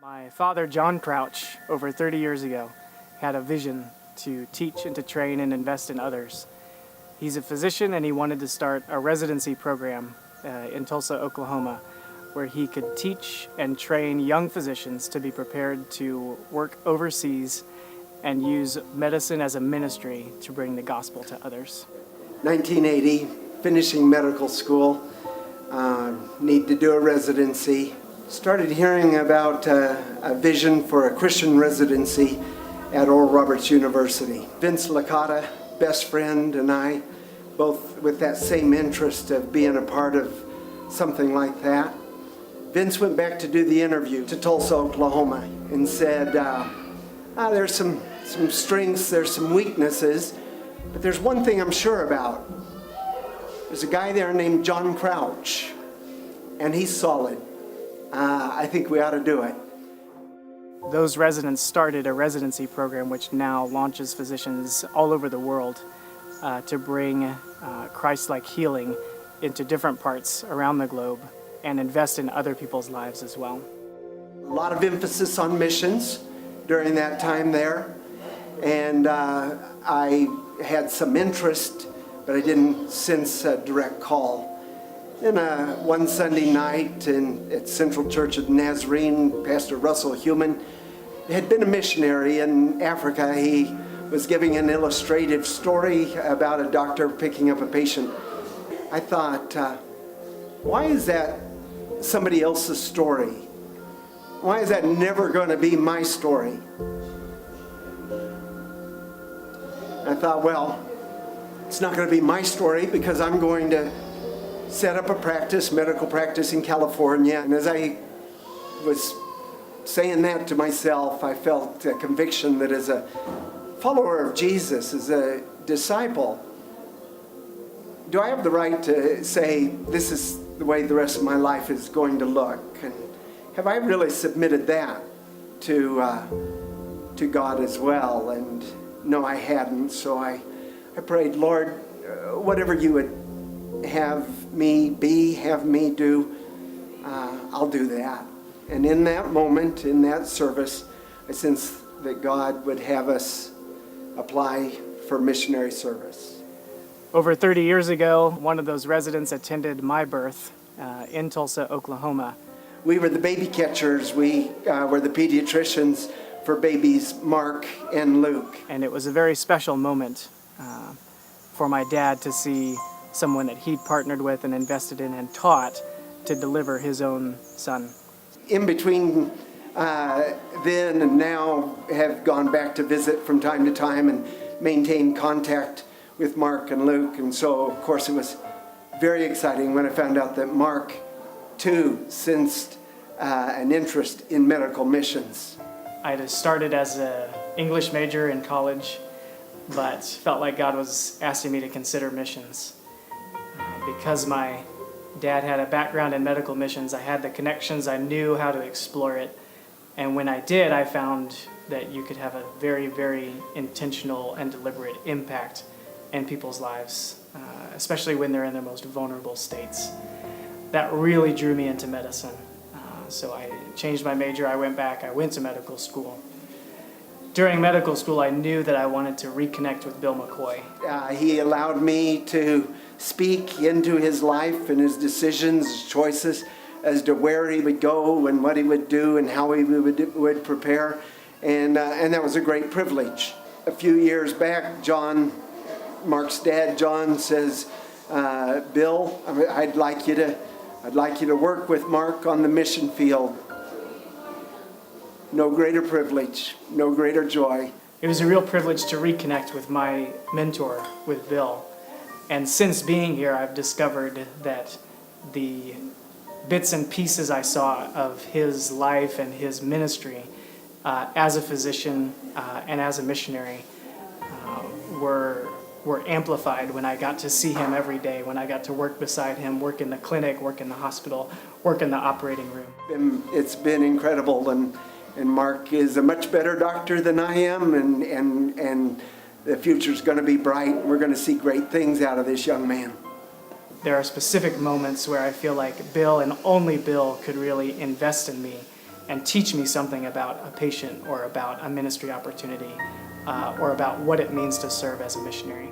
My father, John Crouch, over 30 years ago, had a vision to teach and to train and invest in others. He's a physician and he wanted to start a residency program in Tulsa, Oklahoma, where he could teach and train young physicians to be prepared to work overseas and use medicine as a ministry to bring the gospel to others. 1980, finishing medical school, need to do a residency. Started hearing about a vision for a Christian residency at Oral Roberts University. Vince Licata, best friend, and I, both with that same interest of being a part of something like that. Vince went back to do the interview to Tulsa, Oklahoma, and said, there's some strengths, there's some weaknesses, but there's one thing I'm sure about. There's a guy there named John Crouch, and he's solid. I think we ought to do it. Those residents started a residency program which now launches physicians all over the world to bring Christ-like healing into different parts around the globe and invest in other people's lives as well. A lot of emphasis on missions during that time there, and I had some interest, but I didn't sense a direct call. Then one Sunday night at Central Church of Nazarene, Pastor Russell Heumann had been a missionary in Africa. He was giving an illustrative story about a doctor picking up a patient. I thought, why is that somebody else's story? Why is that never going to be my story? I thought, well, it's not going to be my story because I'm going to set up a practice, medical practice in California. And as I was saying that to myself, I felt a conviction that as a follower of Jesus, as a disciple, do I have the right to say this is the way the rest of my life is going to look? And have I really submitted that to God as well? And no, I hadn't. So I prayed, Lord, whatever you would have me be, have me do, I'll do that. And in that moment, in that service, I sensed that God would have us apply for missionary service. Over 30 years ago, one of those residents attended my birth in Tulsa, Oklahoma. We were the baby catchers. We were the pediatricians for babies Mark and Luke. And it was a very special moment for my dad to see someone that he'd partnered with and invested in and taught to deliver his own son. In between then and now, have gone back to visit from time to time and maintain contact with Mark and Luke. And so, of course, it was very exciting when I found out that Mark, too, sensed an interest in medical missions. I had started as an English major in college, but felt like God was asking me to consider missions. Because my dad had a background in medical missions, I had the connections, I knew how to explore it. And when I did, I found that you could have a very, very intentional and deliberate impact in people's lives, especially when they're in their most vulnerable states. That really drew me into medicine. So I changed my major, I went to medical school. During medical school, I knew that I wanted to reconnect with Bill McCoy. He allowed me to speak into his life and his decisions, his choices as to where he would go and what he would do and how he would prepare. And that was a great privilege. A few years back, John, Mark's dad, John, says, Bill, I'd like you to work with Mark on the mission field. No greater privilege, no greater joy. It was a real privilege to reconnect with my mentor, with Bill. And since being here, I've discovered that the bits and pieces I saw of his life and his ministry as a physician and as a missionary were amplified when I got to see him every day, when I got to work beside him, work in the clinic, work in the hospital, work in the operating room. It's been incredible, and Mark is a much better doctor than I am, and the future's going to be bright. We're going to see great things out of this young man. There are specific moments where I feel like Bill and only Bill could really invest in me and teach me something about a patient or about a ministry opportunity or about what it means to serve as a missionary.